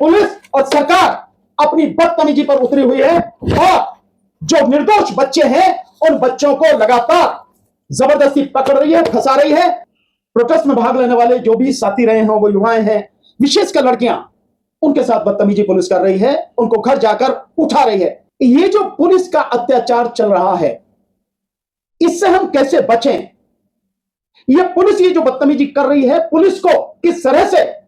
Police और सरकार अपनी बदतमीजी पर उतरी हुई है और जो निर्दोष बच्चे हैं उन बच्चों को लगातार जबरदस्ती पकड़ रही है, फंसा रही है। प्रोटेस्ट में भाग लेने वाले जो भी साथी रहे हों वो युवाएं हैं, विशेषकर लड़कियां, उनके साथ बदतमीजी पुलिस कर रही है, उनको घर जाकर उठा रही है। ये जो पुलिस का अत्याचार चल रहा है, इससे हम कैसे बचें? ये पुलिस ये जो बदतमीजी कर रही है, पुलिस को किस तरह से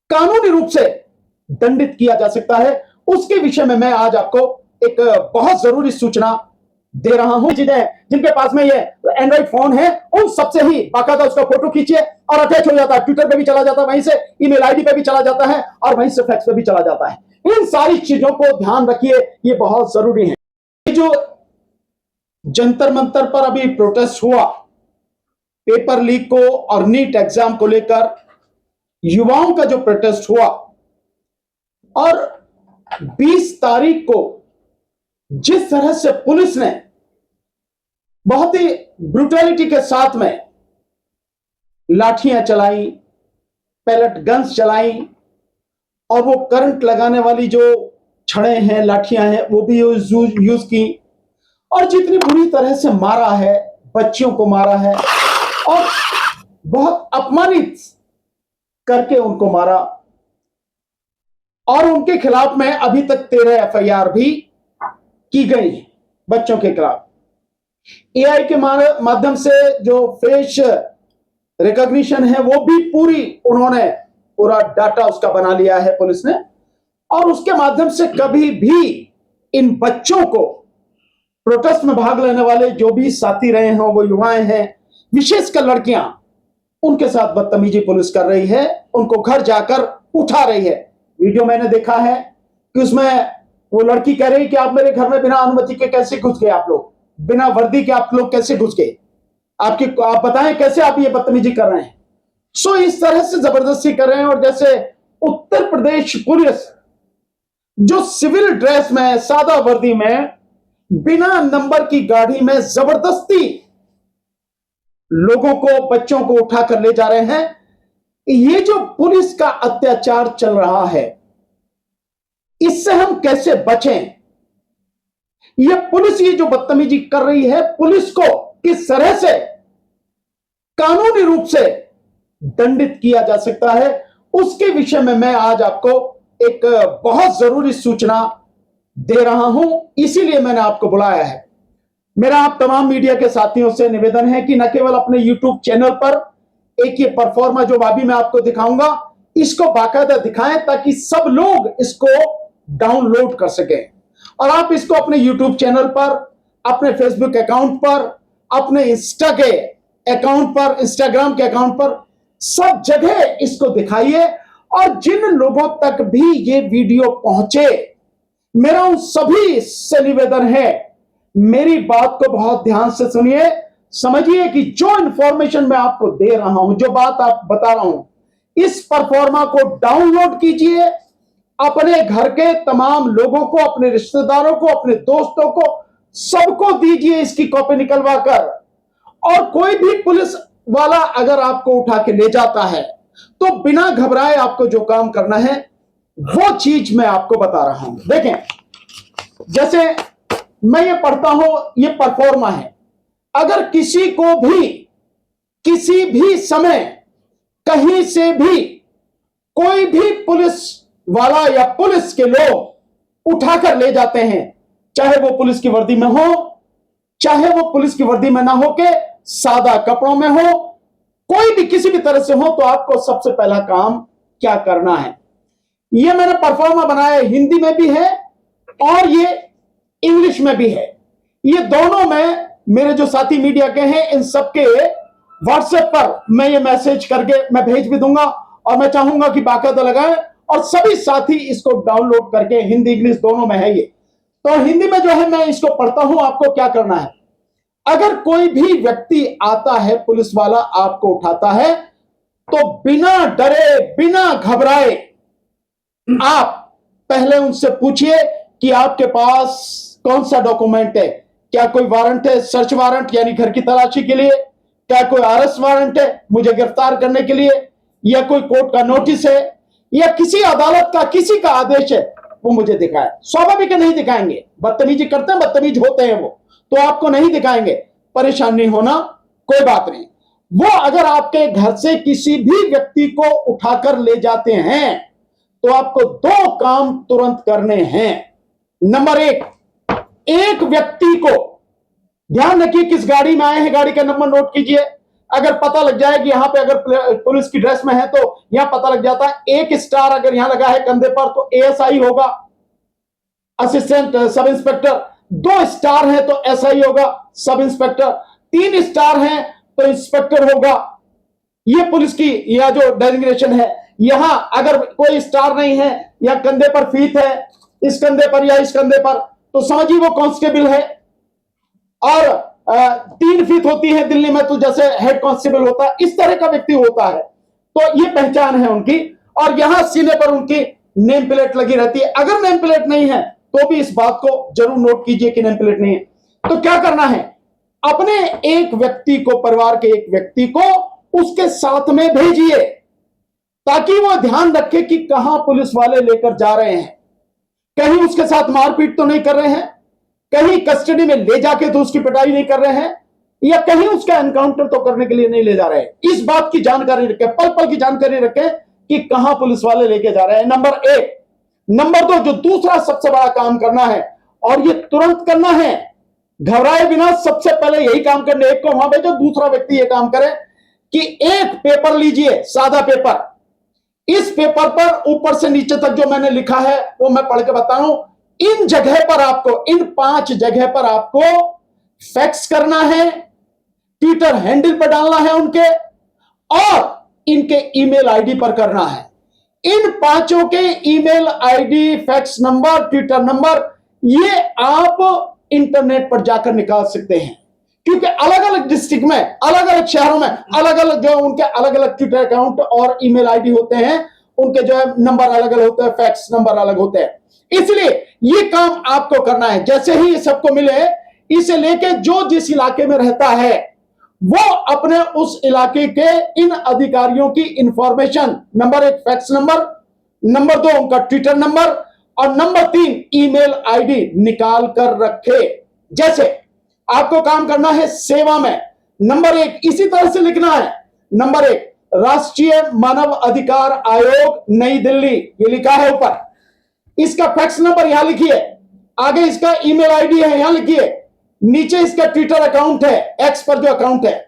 कानूनी रूप से दंडित किया जा सकता है, उसके विषय में मैं आज आपको एक बहुत जरूरी सूचना दे रहा हूं। जिनके पास में ये एंड्रॉइड फोन है, उन सबसे ही बाकायदा उसका फोटो खींचिए और अटैच हो जाता है, ट्विटर पे भी चला जाता है, वहीं से ईमेल आईडी पे भी चला जाता है और वहीं से फैक्स पे भी चला जाता है। इन सारी चीजों को ध्यान रखिए, ये बहुत जरूरी है। ये जो जंतर मंतर पर अभी प्रोटेस्ट हुआ पेपर लीक को और नीट एग्जाम को लेकर, युवाओं का जो प्रोटेस्ट हुआ, और 20 तारीख को जिस तरह से पुलिस ने बहुत ही ब्रुटैलिटी के साथ में लाठियां चलाई, पैलेट गन्स चलाई और वो करंट लगाने वाली जो छड़ें हैं, लाठियां हैं, वो भी यूज की, और जितनी बुरी तरह से मारा है, बच्चियों को मारा है और बहुत अपमानित करके उनको मारा, और उनके खिलाफ में अभी तक 13 एफआईआर भी की गई बच्चों के खिलाफ। एआई के माध्यम से जो फेस रिकॉग्निशन है वो भी उन्होंने पूरा डाटा उसका बना लिया है पुलिस ने, और उसके माध्यम से कभी भी इन बच्चों को, प्रोटेस्ट में भाग लेने वाले जो भी साथी रहे हों वो युवाएं हैं, विशेषकर लड़कियां, उनके साथ बदतमीजी पुलिस कर रही है, उनको घर जाकर उठा रही है। वीडियो मैंने देखा है कि उसमें वो लड़की कह रही कि आप मेरे घर में बिना अनुमति के कैसे घुस गए, आप लोग बिना वर्दी के आप लोग कैसे घुस गए, आप बताएं कैसे आप ये बदतमीजी कर रहे हैं। सो इस तरह से जबरदस्ती कर रहे हैं। और जैसे उत्तर प्रदेश पुलिस जो सिविल ड्रेस में, सादा वर्दी में, बिना नंबर की गाड़ी में जबरदस्ती लोगों को, बच्चों को उठाकर ले जा रहे हैं, ये जो पुलिस का अत्याचार चल रहा है, इससे हम कैसे बचें? ये पुलिस ये जो बदतमीजी कर रही है, पुलिस को किस तरह से कानूनी रूप से दंडित किया जा सकता है, उसके विषय में मैं आज आपको एक बहुत जरूरी सूचना दे रहा हूं, इसीलिए मैंने आपको बुलाया है। मेरा आप तमाम मीडिया के साथियों से निवेदन है कि न केवल अपने YouTube चैनल पर एक ये परफॉर्मा जो अभी मैं आपको दिखाऊंगा, इसको बाकायदा दिखाएं ताकि सब लोग इसको डाउनलोड कर सकें, और आप इसको अपने YouTube चैनल पर, अपने फेसबुक अकाउंट पर, अपने इंस्टाग्राम के अकाउंट पर, सब जगह इसको दिखाइए। और जिन लोगों तक भी ये वीडियो पहुंचे, मेरा उन सभी से निवेदन है, मेरी बात को बहुत ध्यान से सुनिए, समझिए कि जो इंफॉर्मेशन मैं आपको दे रहा हूं, जो बात आप बता रहा हूं, इस परफॉर्मा को डाउनलोड कीजिए, अपने घर के तमाम लोगों को, अपने रिश्तेदारों को, अपने दोस्तों को, सबको दीजिए इसकी कॉपी निकलवा कर। और कोई भी पुलिस वाला अगर आपको उठा के ले जाता है तो बिना घबराए आपको जो काम करना है वो चीज मैं आपको बता रहा हूं। देखें, जैसे मैं ये पढ़ता हूं, ये परफॉर्मा है। अगर किसी को भी किसी भी समय कहीं से भी कोई भी पुलिस वाला या पुलिस के लोग उठाकर ले जाते हैं, चाहे वो पुलिस की वर्दी में हो, चाहे वो पुलिस की वर्दी में ना हो के सादा कपड़ों में हो, कोई भी किसी भी तरह से हो, तो आपको सबसे पहला काम क्या करना है, ये मैंने परफॉर्मा बनाया है। हिंदी में भी है और ये इंग्लिश में भी है। ये दोनों में मेरे जो साथी मीडिया के हैं, इन सबके व्हाट्सएप पर मैं ये मैसेज करके मैं भेज भी दूंगा, और मैं चाहूंगा कि बाकायदा लगाएं और सभी साथी इसको डाउनलोड करके, हिंदी इंग्लिश दोनों में है ये। तो हिंदी में जो है मैं इसको पढ़ता हूं, आपको क्या करना है। अगर कोई भी व्यक्ति आता है, पुलिस वाला आपको उठाता है, तो बिना डरे, बिना घबराए आप पहले उनसे पूछिए कि आपके पास कौन सा डॉक्यूमेंट है। क्या कोई वारंट है, सर्च वारंट यानी घर की तलाशी के लिए? क्या कोई अरेस्ट वारंट है मुझे गिरफ्तार करने के लिए? या कोई कोर्ट का नोटिस है? या किसी अदालत का किसी का आदेश है वो मुझे दिखाए। स्वाभाविक है नहीं दिखाएंगे, बदतमीजी करते हैं, बदतमीज होते हैं वो, तो आपको नहीं दिखाएंगे, परेशान नहीं होना, कोई बात नहीं। वो अगर आपके घर से किसी भी व्यक्ति को उठाकर ले जाते हैं तो आपको दो काम तुरंत करने हैं। नंबर एक व्यक्ति को ध्यान रखिए किस गाड़ी में आए हैं, गाड़ी का नंबर नोट कीजिए। अगर पता लग जाए कि यहां पे अगर पुलिस की ड्रेस में है तो यहां पता लग जाता है। एक स्टार अगर यहां लगा है कंधे पर तो एएसआई होगा, असिस्टेंट सब इंस्पेक्टर। 2 स्टार है तो एसआई होगा, सब इंस्पेक्टर। 3 स्टार है तो इंस्पेक्टर होगा। यह पुलिस की या जो डेजिग्नेशन है। यहां अगर कोई स्टार नहीं है या कंधे पर फीत है, इस कंधे पर या इस कंधे पर, तो समझिए वो कांस्टेबल है। और 3 फीत होती है दिल्ली में तो जैसे हेड कांस्टेबल होता है, इस तरह का व्यक्ति होता है, तो ये पहचान है उनकी। और यहां सीने पर उनकी नेम प्लेट लगी रहती है। अगर नेम प्लेट नहीं है तो भी इस बात को जरूर नोट कीजिए कि नेम प्लेट नहीं है। तो क्या करना है, अपने एक व्यक्ति को, परिवार के एक व्यक्ति को उसके साथ में भेजिए ताकि वो ध्यान रखे कि कहां पुलिस वाले लेकर जा रहे हैं। कहीं उसके साथ मारपीट तो नहीं कर रहे हैं, कहीं कस्टडी में ले जाके तो उसकी पिटाई नहीं कर रहे हैं, या कहीं उसका एनकाउंटर तो करने के लिए नहीं ले जा रहे हैं। इस बात की जानकारी रखें, पल पल की जानकारी रखें कि कहां पुलिस वाले लेके जा रहे हैं। नंबर 1। नंबर 2, जो दूसरा सबसे बड़ा काम करना है और ये तुरंत करना है, घबराए बिना सबसे पहले यही काम करने। एक को वहां भेजो, दूसरा व्यक्ति ये काम करे कि एक पेपर लीजिए, सादा पेपर। इस पेपर पर ऊपर से नीचे तक जो मैंने लिखा है वो मैं पढ़ के बता रहा हूं। इन जगह पर आपको, इन 5 जगह पर आपको फैक्स करना है, ट्विटर हैंडल पर डालना है उनके, और इनके ईमेल आईडी पर करना है। इन 5 के email ID, fax number, Twitter number, ये आप इंटरनेट पर जाकर निकाल सकते हैं। क्योंकि अलग अलग डिस्ट्रिक्ट में, अलग अलग शहरों में अलग अलग जो उनके अलग अलग ट्विटर अकाउंट और ईमेल आईडी होते हैं, उनके जो है नंबर अलग अलग होते हैं, फैक्स नंबर अलग होते हैं। इसलिए ये काम आपको करना है। जैसे ही सबको मिले, इसे लेके जो जिस इलाके में रहता है वो अपने उस इलाके के इन अधिकारियों की information, number 1 fax number, number 2 उनका ट्विटर नंबर, और नंबर 3 ईमेल आईडी निकाल कर रखे। जैसे आपको काम करना है सेवा में, नंबर 1 इसी तरह से लिखना है। नंबर 1 राष्ट्रीय मानव अधिकार आयोग नई दिल्ली, ये लिखा है ऊपर। इसका फैक्स नंबर यहां लिखिए, आगे इसका ईमेल आईडी है यहां लिखिए, नीचे इसका ट्विटर अकाउंट है, एक्स पर जो अकाउंट है।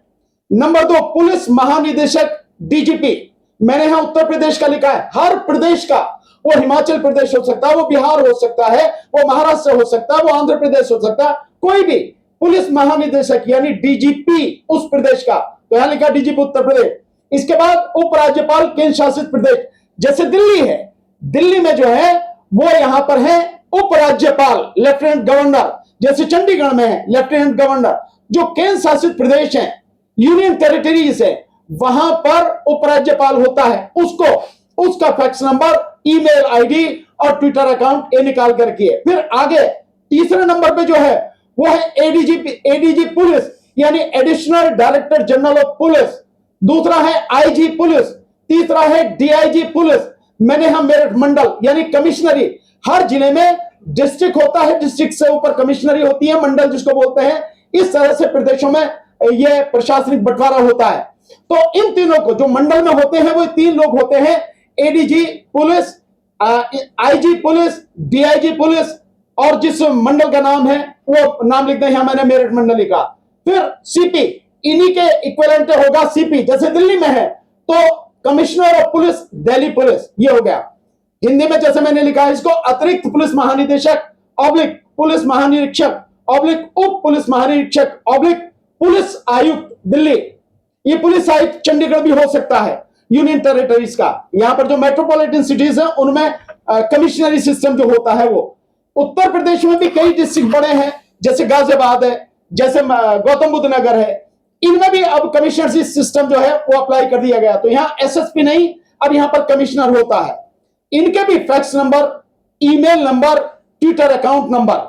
नंबर 2 पुलिस महानिदेशक डीजीपी, मैंने यहां उत्तर प्रदेश का लिखा है। हर प्रदेश का, वो हिमाचल प्रदेश हो सकता है, वो बिहार हो सकता है, वो महाराष्ट्र हो सकता है, वो आंध्र प्रदेश हो सकता है, कोई भी पुलिस महानिदेशक यानी डीजीपी उस प्रदेश का, तो यहां लिखा डीजीपी उत्तर प्रदेश। इसके बाद उपराज्यपाल केंद्र शासित प्रदेश, जैसे दिल्ली है, दिल्ली में जो है वो यहां पर है उपराज्यपाल, लेफ्टिनेंट गवर्नर। जैसे चंडीगढ़ में है लेफ्टिनेंट गवर्नर। जो केंद्र शासित प्रदेश है, यूनियन टेरिटरीज है, वहां पर उपराज्यपाल होता है, उसको उसका फैक्स नंबर, ईमेल आईडी और ट्विटर अकाउंट ये निकाल कर रखिए। फिर आगे तीसरे नंबर पे जो है वो है एडीजी पुलिस यानी additional director general of police. दूसरा है आईजी पुलिस, तीसरा है डीआईजी पुलिस। मैंने यहां मेरठ मंडल यानी कमिश्नरी, हर जिले में डिस्ट्रिक्ट होता है, डिस्ट्रिक्ट से ऊपर कमिश्नरी होती है, मंडल जिसको बोलते हैं। इस तरह से प्रदेशों में यह प्रशासनिक बंटवारा होता है। तो इन तीनों को जो मंडल में होते हैं वो 3 लोग होते हैं, ADG police, IG police, DIG police, और जिस मंडल का नाम है वो नाम लिखते हैं, यहां मैंने मेरठ मंडल लिखा। फिर सीपी, इन्हीं के इक्विवेलेंट होगा सीपी। जैसे दिल्ली में है तो commissioner of police Delhi police, ये हो गया। हिंदी में जैसे मैंने लिखा है इसको अतिरिक्त पुलिस महानिदेशक ऑब्लिक पुलिस महानिरीक्षक ऑब्लिक उप पुलिस महानिरीक्षक ऑब्लिक पुलिस आयुक्त दिल्ली। ये पुलिस आयुक्त चंडीगढ़ भी हो सकता है, यूनियन टेरिटरीज का। यहां पर जो मेट्रोपॉलिटन सिटीज है उनमें कमिश्नरी सिस्टम जो होता है वो। उत्तर प्रदेश में भी कई डिस्ट्रिक्ट बड़े हैं, जैसे गाजियाबाद है, जैसे गौतम बुद्ध नगर है, इनमें भी अब कमिश्नर सिस्टम जो है वो अप्लाई कर दिया गया। तो यहां एसएसपी नहीं, अब यहां पर कमिश्नर होता है। इनके भी fax number, email number, Twitter account number.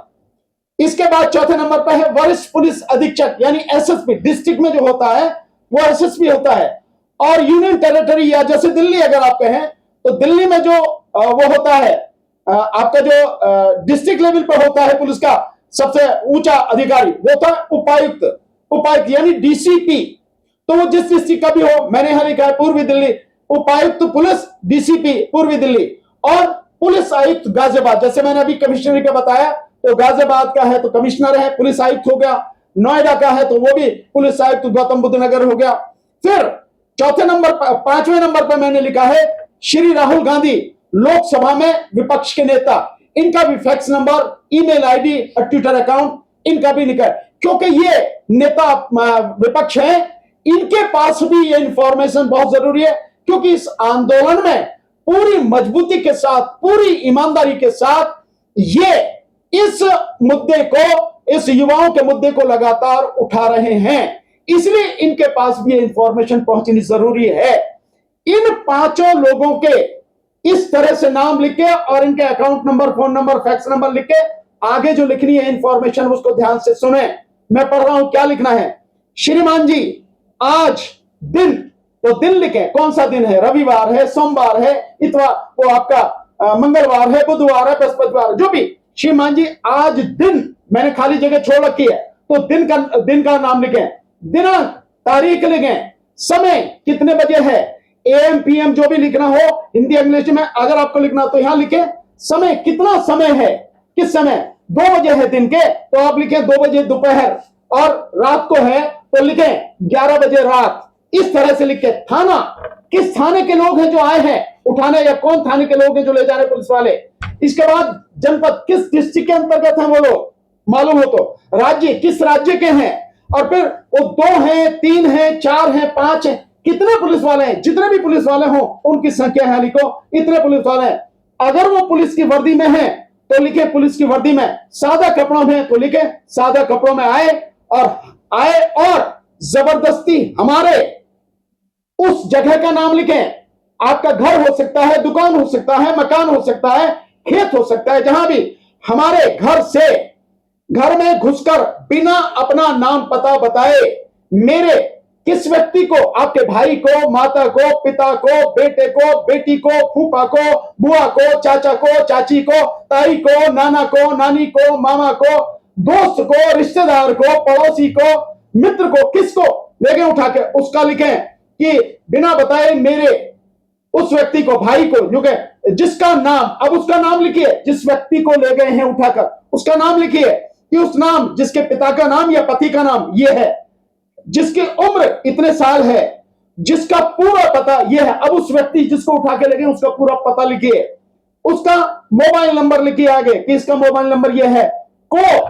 इसके बाद चौथे नंबर पर है वरिष्ठ पुलिस अधीक्षक यानी एसएसपी। डिस्ट्रिक्ट में जो होता है वो एसएसपी होता है। और यूनियन टेरिटरी या जैसे दिल्ली अगर आप कहें तो दिल्ली में जो वो होता है आपका जो डिस्ट्रिक्ट लेवल पर होता है पुलिस का सबसे ऊंचा अधिकारी, वो था उपायुक्त यानी डीसीपी। तो वो जिस डिस्ट्रिक्ट का भी हो, मैंने यहां लिखा है पूर्वी दिल्ली, उपायुक्त पुलिस डीसीपी पूर्वी दिल्ली, और पुलिस आयुक्त गाजियाबाद। जैसे मैंने अभी कमिश्नरी का बताया, तो गाजियाबाद का है तो कमिश्नर है, पुलिस आयुक्त हो गया। नोएडा का है तो वो भी पुलिस आयुक्त गौतम बुद्ध नगर हो गया। फिर पांचवें नंबर पर मैंने लिखा है श्री राहुल गांधी, लोकसभा में विपक्ष के नेता। इनका भी फैक्स नंबर, ईमेल आईडी और ट्विटर अकाउंट इनका भी लिखा है, क्योंकि ये नेता विपक्ष है, इनके पास भी ये इंफॉर्मेशन बहुत जरूरी है। क्योंकि इस आंदोलन में पूरी मजबूती के साथ, पूरी ईमानदारी के साथ ये इस मुद्दे को, इस युवाओं के मुद्दे को लगातार उठा रहे हैं, इसलिए इनके पास भी ये इंफॉर्मेशन पहुंचनी जरूरी है। इन पांचों लोगों के इस तरह से नाम लिख के और इनके account number, phone number, fax number लिख के आगे जो लिखनी है इंफॉर्मेशन उसको ध्यान से सुने। मैं पढ़ रहा हूं, क्या लिखना है। श्रीमान जी, आज दिन, तो दिन लिखे, कौन सा दिन है, रविवार है, सोमवार है, इतवार, वो आपका मंगलवार है, बुधवार है, बृहस्पतिवार, जो भी। श्रीमान जी, आज दिन, मैंने खाली जगह छोड़ रखी है, तो दिन का नाम लिखे, दिनांक, तारीख लिखे, समय कितने बजे है, एएम पीएम जो भी लिखना हो, हिंदी इंग्लिश में अगर आपको लिखना तो यहां लिखे। समय, कितना समय है, किस समय, 2 बजे है दिन के, तो आप लिखें 2 बजे दोपहर, और रात को है तो लिखें 11 बजे रात। इस तरह से लिखे। थाना, किस थाने के लोग हैं जो आए हैं उठाने, या कौन थाने के लोग हैं जो ले जा रहे पुलिस वाले। इसके बाद जनपद, किस डिस्ट्रिक्ट के अंतर्गत हैं वो लोग, मालूम हो तो। राज्य, किस राज्य के हैं, और फिर वो 2 हैं, 3 हैं, 4 हैं, 5 हैं, कितने पुलिस वाले हैं, जितने भी पुलिस वाले हो उनकी संख्या है लिखो, इतने पुलिस वाले हैं। अगर वो पुलिस की वर्दी में है तो लिखे पुलिस की वर्दी में, सादा कपड़ों में तो लिखे सादा कपड़ों में आए, और जबरदस्ती हमारे उस जगह का नाम लिखें। आपका घर हो सकता है, दुकान हो सकता है, मकान हो सकता है, खेत हो सकता है, जहां भी हमारे घर में घुसकर बिना अपना नाम पता बताए मेरे किस व्यक्ति को, आपके भाई को, माता को, पिता को, बेटे को, बेटी को, फूफा को, बुआ को, चाचा को, चाची को, ताई को, नाना को, नानी को, मामा को, दोस्त को, रिश्तेदार को, पड़ोसी को, मित्र को, किसको लेके उठा के उसका लिखें कि बिना बताए मेरे उस व्यक्ति को, भाई को, जिसका नाम, अब उसका नाम लिखिए, जिस व्यक्ति को ले गए हैं उठाकर उसका नाम लिखिए, कि उस नाम, जिसके पिता का नाम या पति का नाम ये है, जिसकी उम्र इतने साल है, जिसका पूरा पता यह है। अब उस व्यक्ति जिसको उठा के ले गए उसका पूरा पता लिखिए, उसका मोबाइल नंबर लिखिए आगे कि इसका मोबाइल नंबर यह है, को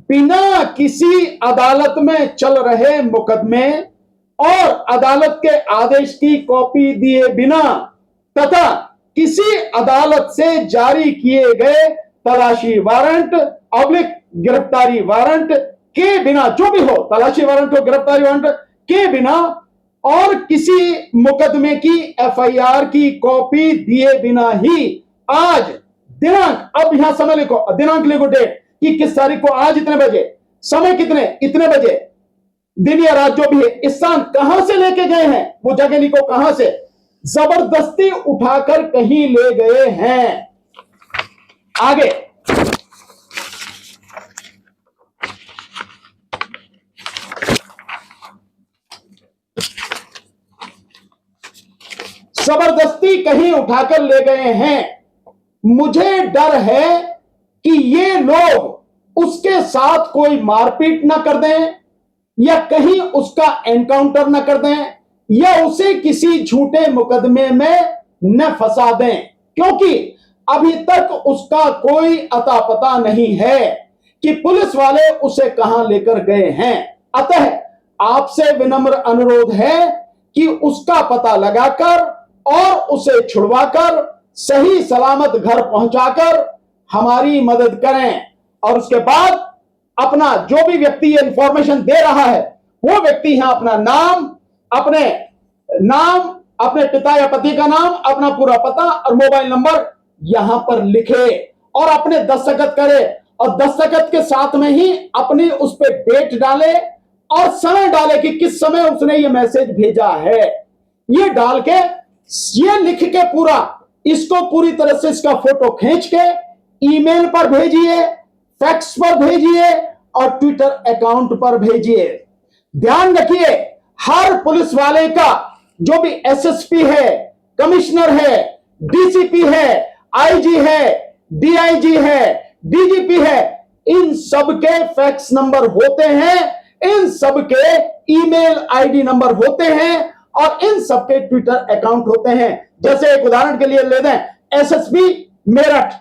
बिना किसी अदालत में चल रहे मुकदमे और अदालत के आदेश की कॉपी दिए बिना तथा किसी अदालत से जारी किए गए तलाशी वारंट ऑब्लिक गिरफ्तारी वारंट के बिना, जो भी हो, तलाशी वारंट हो, गिरफ्तारी वारंट के बिना, और किसी मुकदमे की एफआईआर की कॉपी दिए बिना ही आज दिनांक, अब यहां समय लिखो, दिनांक लिखो, डेट कि किस तारीख को, आज इतने बजे, समय कितने, इतने बजे, दिन या रात जो भी है, इस स्थान कहां से लेके गए हैं वो जगह लिखो, कहां से जबरदस्ती उठाकर कहीं ले गए हैं। आगे जबरदस्ती कहीं उठाकर ले गए हैं। मुझे डर है कि ये लोग उसके साथ कोई मारपीट ना कर दें, या कहीं उसका एनकाउंटर ना कर दें, या उसे किसी झूठे मुकदमे में न फंसा दें, क्योंकि अभी तक उसका कोई अता पता नहीं है कि पुलिस वाले उसे कहां लेकर गए हैं। अतः आपसे विनम्र अनुरोध है कि उसका पता लगाकर और उसे छुड़वाकर सही सलामत घर पहुंचाकर हमारी मदद करें, और उसके बाद अपना जो भी व्यक्ति ये इंफॉर्मेशन दे रहा है वो व्यक्ति यहां अपना नाम, अपने पिता या पति का नाम, अपना पूरा पता और मोबाइल नंबर यहां पर लिखे और अपने दस्तखत करे, और दस्तखत के साथ में ही अपनी उस पर डेट डाले और समय डाले कि किस समय उसने ये मैसेज भेजा है। ये डाल के, ये लिख के पूरा इसको पूरी तरह से इसका फोटो खींच के ईमेल पर भेजिए, फैक्स पर भेजिए और ट्विटर अकाउंट पर भेजिए। ध्यान रखिए, हर पुलिस वाले का, जो भी एसएसपी है, कमिश्नर है, डीसीपी है, आईजी है, डीआईजी है, डीजीपी है, इन सबके फैक्स नंबर होते हैं, इन सबके ईमेल आईडी नंबर होते हैं और इन सबके ट्विटर अकाउंट होते हैं। जैसे एक उदाहरण के लिए ले दें, एसएसपी मेरठ,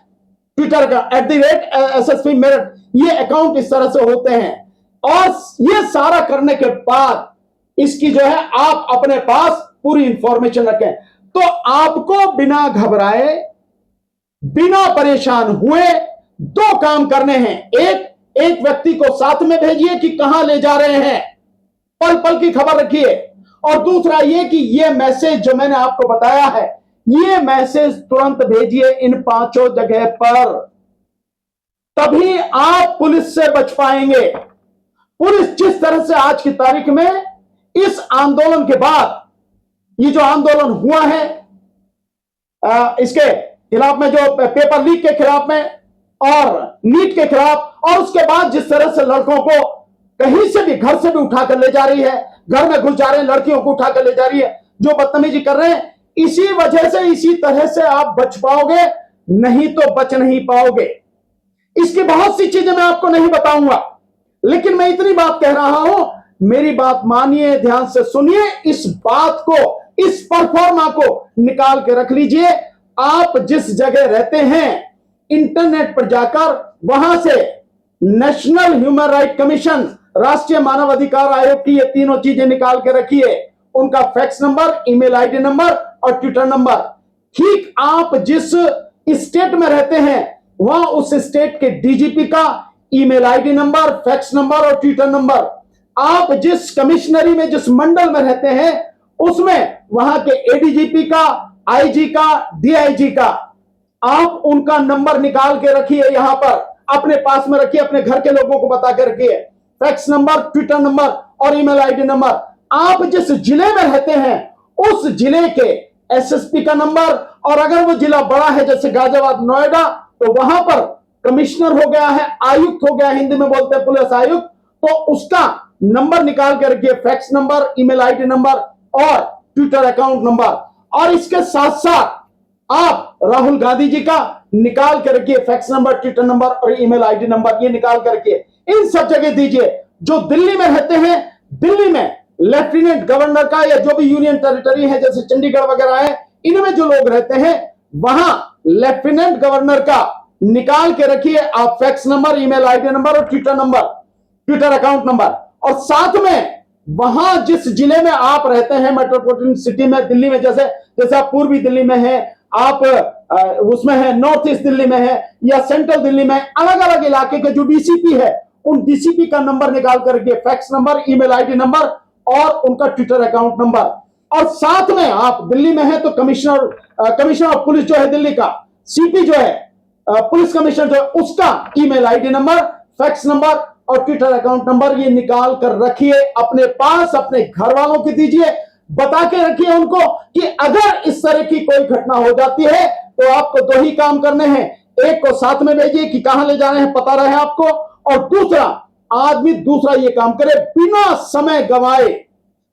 ट्विटर का @SSP मेरठ, ये अकाउंट इस तरह से होते हैं। और ये सारा करने के बाद इसकी जो है आप अपने पास पूरी इंफॉर्मेशन रखें। तो आपको बिना घबराए, बिना परेशान हुए दो काम करने हैं। एक व्यक्ति को साथ में भेजिए कि कहां ले जा रहे हैं, पल पल की खबर रखिए। और दूसरा ये कि ये मैसेज जो मैंने आपको बताया है, ये मैसेज तुरंत भेजिए इन 5 जगह पर, तभी आप पुलिस से बच पाएंगे। पुलिस जिस तरह से आज की तारीख में इस आंदोलन के बाद, ये जो आंदोलन हुआ है इसके खिलाफ में, जो पेपर लीक के खिलाफ में और नीट के खिलाफ, और उसके बाद जिस तरह से लड़कों को कहीं से भी, घर से भी उठाकर ले जा रही है, घर में घुस जा रहे हैं, लड़कियों को उठाकर ले जा रही है, जो बदतमीजी कर रहे हैं, इसी वजह से, इसी तरह से आप बच पाओगे, नहीं तो बच नहीं पाओगे। इसकी बहुत सी चीजें मैं आपको नहीं बताऊंगा, लेकिन मैं इतनी बात कह रहा हूं, मेरी बात मानिए, ध्यान से सुनिए, इस बात को, इस परफॉर्मा को निकाल के रख लीजिए। आप जिस जगह रहते हैं, इंटरनेट पर जाकर वहां से नेशनल ह्यूमन राइट कमीशन, राष्ट्रीय मानव अधिकार आयोग की ये तीनों चीजें निकाल के रखिए, उनका fax number, email ID number और ट्विटर नंबर। ठीक आप जिस स्टेट में रहते हैं, वहां उस स्टेट के डीजीपी का email ID number, fax number और ट्विटर नंबर। आप जिस कमिश्नरी में, जिस मंडल में रहते हैं, उसमें वहां के एडीजीपी का, आईजी का, डीआईजी का, आप उनका नंबर निकाल के रखिए, यहां पर अपने पास में रखिए, अपने घर के लोगों को बता के रखिए, फैक्स नंबर, ट्विटर नंबर और ईमेल आईडी नंबर। आप जिस जिले में रहते हैं, उस जिले के एसएसपी का नंबर, और अगर वो जिला बड़ा है जैसे गाजियाबाद, नोएडा, तो वहां पर कमिश्नर हो गया है, आयुक्त हो गया, हिंदी में बोलते हैं पुलिस आयुक्त, तो उसका नंबर निकाल के रखिए, fax number, email ID number और ट्विटर अकाउंट नंबर। और इसके साथ साथ आप राहुल गांधी जी का निकाल के रखिए, फैक्स नंबर, ट्विटर नंबर और ईमेल आईडी नंबर, ये निकाल के रखिए, इन सब जगह दीजिए। जो दिल्ली में रहते हैं, दिल्ली में लेफ्टिनेंट गवर्नर का, या जो भी यूनियन टेरिटरी है जैसे चंडीगढ़ वगैरह है, इनमें जो लोग रहते हैं, वहां लेफ्टिनेंट गवर्नर का निकाल के रखिए आप, fax number, email ID number और Twitter number, Twitter account number. और साथ में वहां जिस जिले में आप रहते हैं, मेट्रोपॉलिटन सिटी में, दिल्ली में, जैसे आप पूर्वी दिल्ली में है, आप उसमें है, नॉर्थ ईस्ट दिल्ली में है या सेंट्रल दिल्ली में, अलग अलग इलाके के जो डीसीपी है, उन डीसीपी का नंबर निकाल करके, fax number, email ID number और उनका ट्विटर अकाउंट नंबर। और साथ में आप दिल्ली में है तो कमिश्नर ऑफ पुलिस जो है दिल्ली का, सीपी जो है, पुलिस कमिश्नर जो है, उसका email ID number, fax number और ट्विटर अकाउंट नंबर, ये निकाल कर रखिए अपने पास, अपने घर वालों को दीजिए, बता के रखिए उनको कि अगर इस तरह की कोई घटना हो जाती है तो आपको दो ही काम करने हैं। एक को साथ में भेजिए कि कहां ले जा रहे हैं, पता रहे आपको, और दूसरा ये काम करे बिना समय गवाए।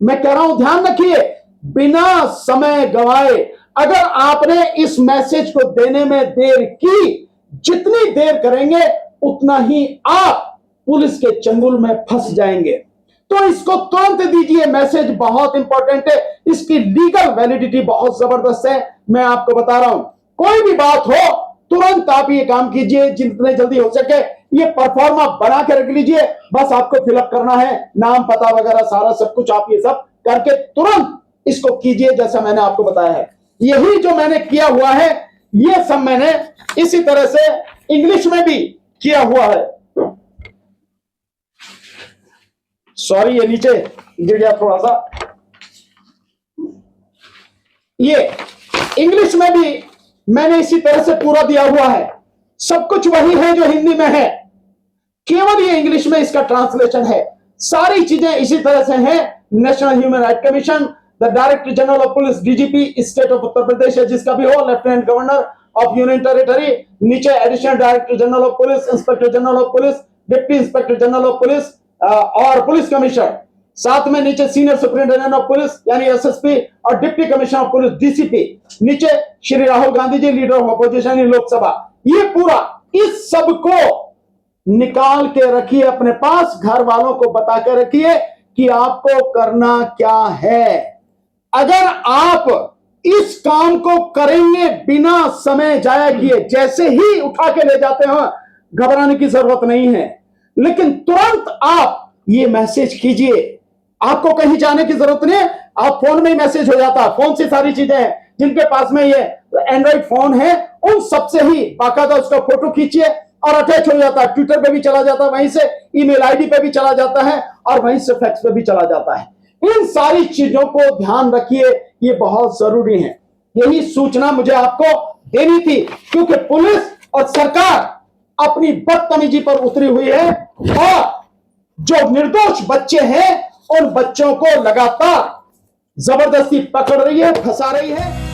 मैं कह रहा हूं, ध्यान रखिए, बिना समय गवाए। अगर आपने इस मैसेज को देने में देर की, जितनी देर करेंगे उतना ही आप पुलिस के चंगुल में फंस जाएंगे। तो इसको तुरंत दीजिए, मैसेज बहुत इंपॉर्टेंट है, इसकी लीगल वैलिडिटी बहुत जबरदस्त है। मैं आपको बता रहा हूं, कोई भी बात हो तुरंत आप ये काम कीजिए, जितने जल्दी हो सके ये परफॉर्मा बना के रख लीजिए। बस आपको फिलअप करना है, नाम, पता वगैरह सारा सब कुछ, आप ये सब करके तुरंत इसको कीजिए जैसा मैंने आपको बताया है। यही जो मैंने किया हुआ है, ये सब मैंने इसी तरह से इंग्लिश में भी किया हुआ है। सॉरी, ये नीचे गिर गया थोड़ा सा। ये इंग्लिश में भी मैंने इसी तरह से पूरा दिया हुआ है, सब कुछ वही है जो हिंदी में है, केवल ये इंग्लिश में इसका ट्रांसलेशन है। सारी चीजें इसी तरह से हैं। National Human Right Commission, the director general of police DGP state of Uttar Pradesh है जिसका भी हो, lieutenant governor of union territory, नीचे additional director general of police, inspector general of police, deputy inspector general of police और police commissioner, साथ में नीचे senior superintendent of police यानी एसएसपी और deputy commissioner of police DCP, नीचे Shri Rahul Gandhi ji leader of opposition in Lok Sabha. ये पूरा इस सब को निकाल के रखिए अपने पास, घर वालों को बता के रखिए कि आपको करना क्या है। अगर आप इस काम को करेंगे बिना समय जाया किए, जैसे ही उठा के ले जाते हो घबराने की जरूरत नहीं है, लेकिन तुरंत आप ये मैसेज कीजिए। आपको कहीं जाने की जरूरत नहीं है, आप फोन में ही मैसेज हो जाता है। फोन से सारी चीजें हैं, जिनके पास में ये एंड्रॉइड फोन है उन सबसे ही बाकायदा उसका फोटो खींचिए और अटैच हो जाता है। ट्विटर पे भी चला जाता है, वहीं से ईमेल आईडी पे भी चला जाता है और वहीं से फैक्स पे भी चला जाता है। इन सारी चीजों को ध्यान रखिए, ये बहुत जरूरी है। यही सूचना मुझे आपको देनी थी क्योंकि पुलिस और सरकार अपनी बदतमीजी पर उतरी हुई है और जो निर्दोष बच्चे हैं उन बच्चों को लगातार जबरदस्ती पकड़ रही है, फंसा रही है।